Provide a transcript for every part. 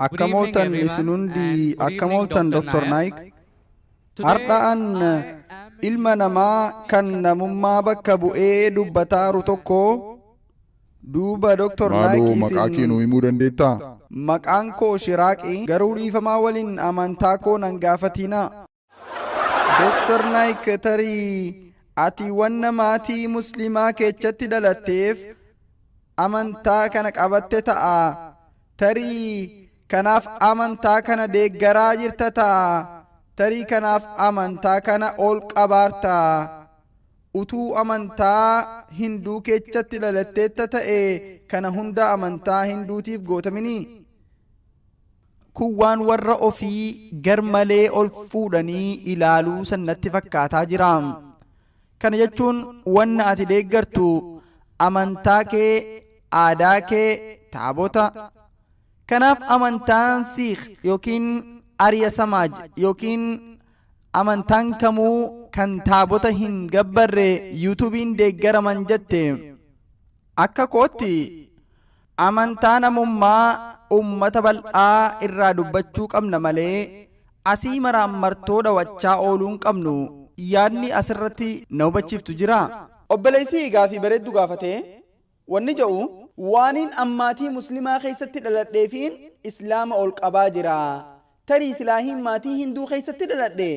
Akkamoltan isinundi akkamoltan Dr. Naik hardaan ilma namaa kan namummaa bakka bu'ee dubbataaru tokko duuba Dr. Naik maqaakiin himuu dandeettaa? Maqaan koo Shiraaqi garuu dhiifamaa waliin amantaa koo nan gaafatina. Dr. Naik tarii ati wanna maatii muslimaa keessatti dhalatteef amantaa kana qabatte ta'a. Tarii kanaaf amantaa kana deeggaraa jirta ta'a. Tarii kanaaf amantaa kana ol qabaarta. Utuu amantaa hinduu keessatti dhalatteetta ta'e kana hunda amantaa hinduutiif gootamini. Kun waan warra ofii garmalee ol fuudhanii ilaaluu sannatti fakkaataa jira. Kana jechuun wanna ati deeggartu amantaa kee, aadaa kee, taabota. Kanaaf amantaan Siikh yookiin Arya Samaaj yookiin amantaan kamuu kan taabota hin gabbarre yuutuubiin deeggaraman jette. Akka kootti amantaa namummaa ummata bal'aa irraa dubbachuu qabna malee asii maraan martoo dhawachaa ooluun qabnu. Yaadni asirratti na hubachiiftu jira. Obboleessi gaafii bareeddu gaafate wanni jedhu waaniin ammaatii muslimaa keessatti dhaladheefiin islaama ol qabaa jira. Tarii silaahiin maatii hinduu keessatti dhaladhe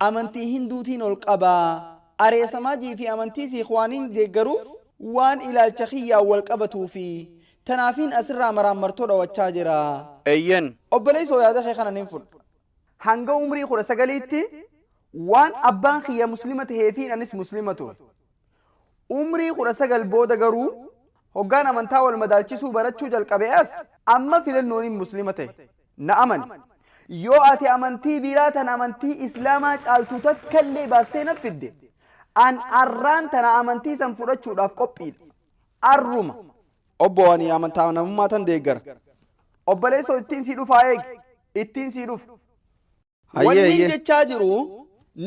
amantii hinduutiin ol qabaa. Arya Samaajii fi amantii Siikhwaaniin deeggaruuf waan ilaalcha kiyyaan wal qabatuufi tanaafiin asirraa maraan martoo dhawachaa jira. Eeyyan obboleessi yaada kee kana nin fudhu. Hanga umrii 19tti waan abbaan kiyya muslima taheefiin anis muslima ture. Umrii 19 booda garuu hoggaan amantaa wal madaalchisuu barachuu jalqabe as amma filannooniin muslima ta'e na amani. Yoo ati amantii biraa tan amantii islaamaa caaltuu takkallee baastee na fidde an arraan tana amantii san fudhachuudhaaf qophiidha. Arruma. Obbo ani amantaa namummaa tan deeggara. Obboleessoo ittiin sii dhufaa eegi. Ittiin sii dhufu. Wanni jechaa jiru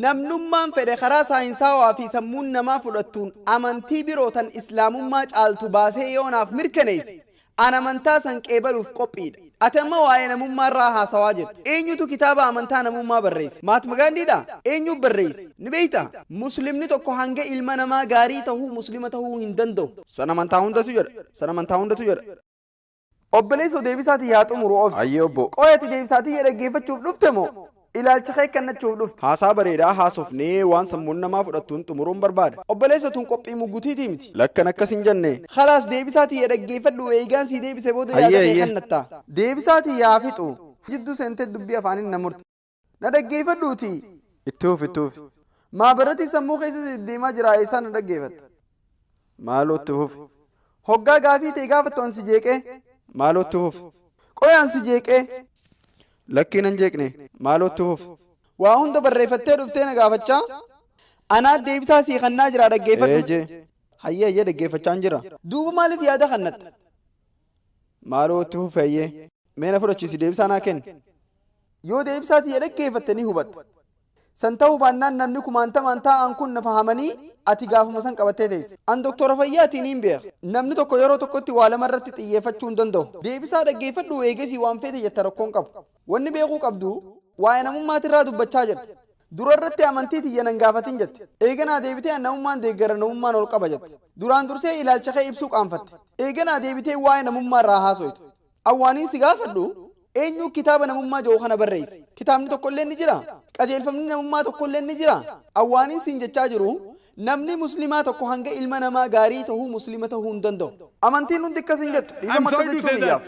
namnummaan fedhe karaa saayinsaawaa fi sammuun namaa fudhattuun amantii biroo tan islaamummaa caaltu baasee yoonaaf mirkaneesse an amantaa san qeebaluuf qophiidha. Ati amma waa'ee namummaa irraa haasawaa jirta. Eenyutu kitaaba amantaa namummaa barreesse? Mahatma Gaandhiidha? Eenyu barreesse? Ni beekta? Muslimni tokko hanga ilma namaa gaarii tahuu muslima tahuu hin danda'u. San amantaa hundatu jedha. San amantaa hundatu jedha. Obboleessoo deebisaatii yaa xumuru obsi. Ayyee obbo. Qoyati deebisaatii dhaggeeffachuuf dhufte moo? Ilaalcha kee kennachuuf dhufte. Haasaa bareedaa haasofnee waan sammuun namaa fudhattuun xumuruun barbaada. Obboleessotuun qophii mugutiitii miti. Lakkan akkas hin jenne. Khalaas deebisaatii dhaggeeffadhu eegaan sii deebise booda yaada kee kennatta. Deebisaatii yaa fixu. Jidduu seentee dubbii afaaniin na murte. Na dhaggeeffadhuuti. Itti hufi. Maabarati sammuu keessa deemaa jira eessaa na dhaggeeffatta. Maaloo itti hufi. Hoggaa gaafii ta'e gaafattu an si jeeqee. Maaloo itti hufi. Qoyaan si jeeqee. Lakkiin hin jeeqne maaloo itti hufi. Waa hunda barreeffattee dhuftee na gaafachaa. Anaa deebisaa sii kannaa jira dhaggeeffadhu. Hayyee dhaggeeffachaan jira. Duuba maaliif yaada kannatta? Maaloo itti hufi hayyee. Mee na fudhachiisi deebisaa naa kenni. Yoo deebisaatii dhaggeeffatte ni hubatta. San ta'uu baannaan namni kumaantamaan taa'an kun na fahamanii ati gaafuma san qabattee teesse. An doktora fayyaatiin hin beeku. Namni tokko yeroo tokkotti waa lamarratti xiyyeeffachuu hin danda'u. Deebisaa dhaggeeffadhu eegesii waan feete jetta rakkoon qabu. Wanni beekuu qabdu waa'ee namummaatirraa dubbachaa jirti. Dura irratti amantii tiyya nan gaafatin jette. Eeganaa deebitee namummaan deeggara namummaan ol qaba jette. Duraan dursee ilaalcha kee ibsuu qaanfatte. Eeganaa deebitee waa'ee namummaarraa haasoyte. Awwaaniin si gaafadhu eenyu kitaaba namummaa jedhu kana barreesse? Kitaabni tokkollee ni jira. Qajeelfamni namummaa tokkollee ni jira. Awwaaniin siin jechaa jiru namni muslimaa tokko hanga ilma namaa gaarii tahuu muslima tahuu hin danda'u. Amantiin hundi akkas hin jettu. Dhiifama akkas jechuu biyyaaf.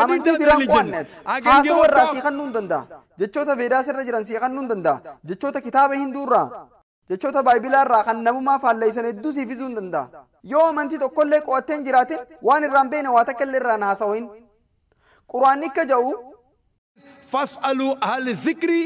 Amantii biraan qo'anneeti. Haasawaa irraa sii kannuu hin danda'a. Jechoota Veedaas irra jiran sii kannuu hin danda'a. Jechoota kitaaba Hinduurraa, jechoota Baayibilaarraa kan namummaa faalleessan hedduu sii fiduu hin danda'a. Yoo amantii tokkollee qo'attee hin jiraatin waan irraan beekne waa takka illee irraan haasawiin. Quraanni akka jedhu fas'aluu ahli dhikri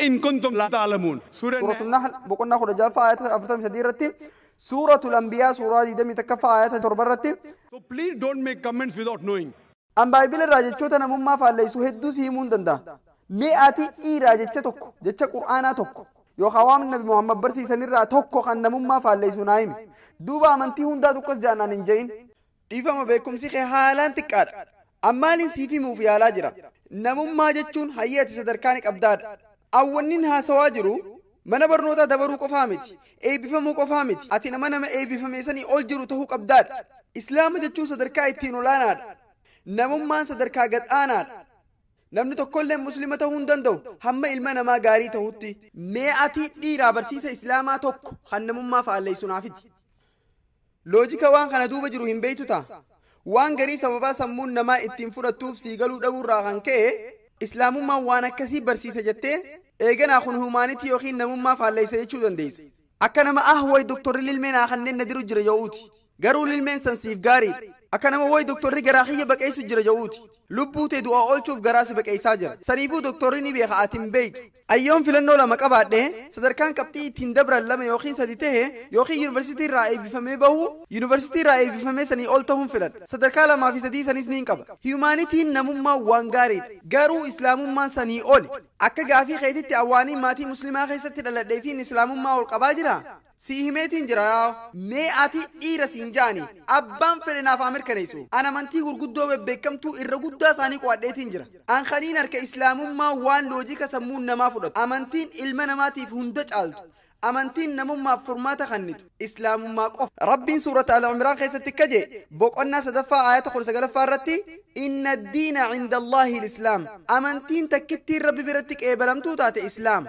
in kuntum la ta'lamuun. Suuratul Nahl boqonnaa 16 ayata 43 irratti, Suuratul Anbiyaa suuraa 21 ayata 7 irratti. So please don't make comments without knowing. An Baayibila irraa jechoota namummaa faalleessu hedduu si himuu hin danda'a. Mee ati dhiiraa jecha tokko, jecha Qur'aanaa tokko yookaan waan Nabi Muhammad barsiisan irraa tokko kan namummaa faalleessu naa himi. Duuba amantii hundaa tokkos jaannaan hin jehin. Dhiifama beekumsi kee haalaan xiqqaadha. Ammaaliin siif himuuf yaalaa jira. namummaa jechuun hayyati sadarkaan qabdaadha. Awwannin haasawaa jiru mana barnootaa dabaruu qofaa miti, eebbifamuu qofaa miti. Ati nama eebbifame sanii ol jiru tahuu qabdaadha. Islaama jechuun sadarkaa ittiin olaanaadha. Namummaan sadarkaa gad aanaadha. Namni tokkollee muslima tahuu hin danda'u hamma ilma namaa gaarii tahutti. Mee ati dhiiraa barsiisa islaamaa tokko kan namummaa faalleessu naafiti. Loojika waan kana duuba jiru hin beektu ta'a. Waan garii sababaa sammuun namaa ittiin fudhattuuf sii galuu dhabuurraa kan ka'e islaamummaan waan akkasii barsiisa jettee eeganaa kun humaanitii yookiin namummaa faalleessa jechuu dandeessa. Akka nama wayi doktorri lilmeen kanneen na diru jira ja'uuti. Garuu lilmeen san siif gaariidha. Akka nama wayi doktorri garaa kiyya baqeessu jira ja'uuti. Lubbuu tee du'aa oolchuuf garaa si baqeessaa jira. Saniifuu doktorri ni beeka ati hin beektu. Ayyoon filannoo lama qabaadhee sadarkaan qabxii ittiin dabran lama yookiin sadi tahe yookiin yuunivarsiitii irraa eebbifamee bahu yuunivarsiitii irraa eebbifamee sanii ol ta'uun filadha. Sadarkaa lamaa fi sadii sanis ni qaba. Humaanitiin namummaa waan gaariidha. Garuu islaamummaan sanii oli. Akka gaafii keetitti awwaaniin maatii muslimaa keessatti dhaladhee fi islaamummaa ol qabaa jira. Si himeetiin jira. Mee ati dhiira siin jaani abbaan fedhe naaf mirkaneessu. An amantii gurguddoo bebbeekamtuu irra guddaa isaanii qo'adheetiin jira. An kaniin harka islaamummaa waan loojika sammuun namaa fudhatu. Amantiin ilma namaatiif hunda caaltu. Amantiin namummaaf furmaata kennitu islaamummaa qofa. Rabbiin suurata Al-Imraan keessatti akka jedhe boqonnaa 3ffaa aayata 19ffaa irratti inna diina cinda Allaahi l-islaam. Amantiin takkittiin rabbi biratti qeebalamtuu taate islaam.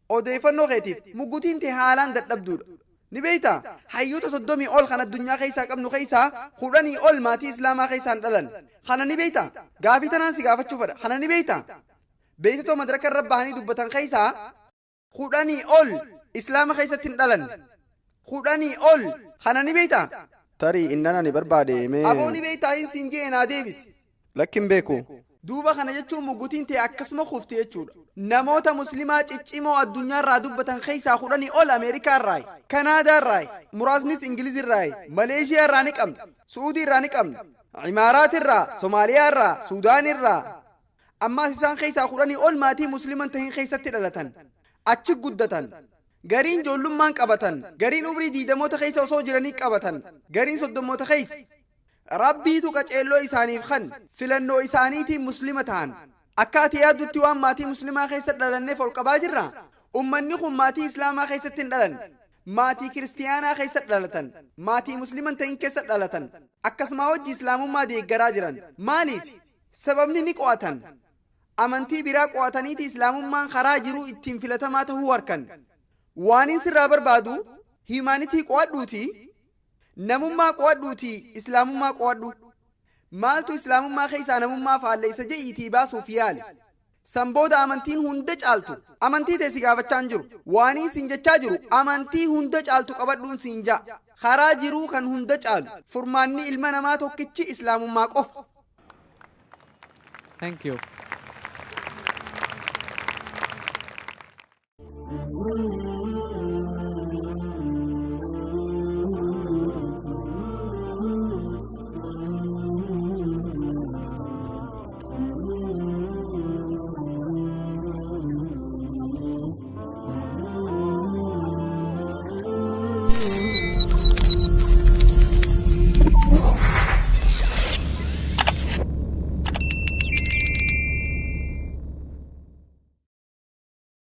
Odeeffannoo keetiif muggutiin tee haalaan dadhabduudha. Ni beektaa hayyoota 30 ol kan addunyaa keessaa qabnu keessaa 10 ol maatii islaamaa keessaan dhalan. Kana ni beektaa gaafii tanaan si gaafachuu fedha. Kana ni beektaa beektota madaraka irra bahanii dubbatan keessaa 10 ol islaama keessatti hin dhalan. 10 ol kana ni beektaa. Tarii innana ni barbaade mee. Aboo ni beektaa hin siin jee naa deebisi. Lakkin beeku. Duuba kana jechuun muggutiin tee akkasuma kufti jechuudha. Namoota muslimaa ciccimoo addunyaa irraa dubbatan keessaa 10 ol Ameerikaa irraa, Kanaadaa irraa, muraasnis Ingiliz irraa, Maleeshiyaa irraa ni qabna, Suudii irraa ni qabna, Imaaraat irraa, Somaaliyaa irraa, Suudaan irraa. Ammaas isaan keessaa 10 ol maatii musliman tahin keessatti dhalatan, achi guddatan. Gariin ijoollummaan qabatan, gariin umrii 20moota keessa osoo jiranii qabatan, gariin 30moota keessa. Rabbiitu qaceelloo isaaniif kan filannoo isaaniitiin muslima ta'an. Akka ati yaaddutti waan maatii muslimaa keessatti dhalanneef ol qabaa jirra. Ummanni kun maatii islaamaa keessatti hin dhalan. Maatii kiristiyaanaa keessatti dhalatan. Maatii musliman ta'in keessatti dhalatan. Akkasuma wajji islaamummaa deeggaraa jiran. Maaliif? Sababni ni qo'atan. Amantii biraa qo'ataniiti islaamummaan karaa jiruu ittiin filatamaa tahuu harkan. Waan sirraa barbaadu himaanitii qo'adhuuti. Namummaa qo'adhuuti islaamummaa qo'adhu. Maaltu islaamummaa keessaa namummaa faalleessa je'iitii baasuuf yaali. San booda amantiin hunda caaltu. Amantii tee si gaafachaa hin jiru. Waanii siin jechaa jiru amantii hunda caaltu qabadhuun siin ja'a. Karaa jiruu kan hunda caalu. Furmaanni ilma namaa tokkichi islaamummaa qofa. Thank you.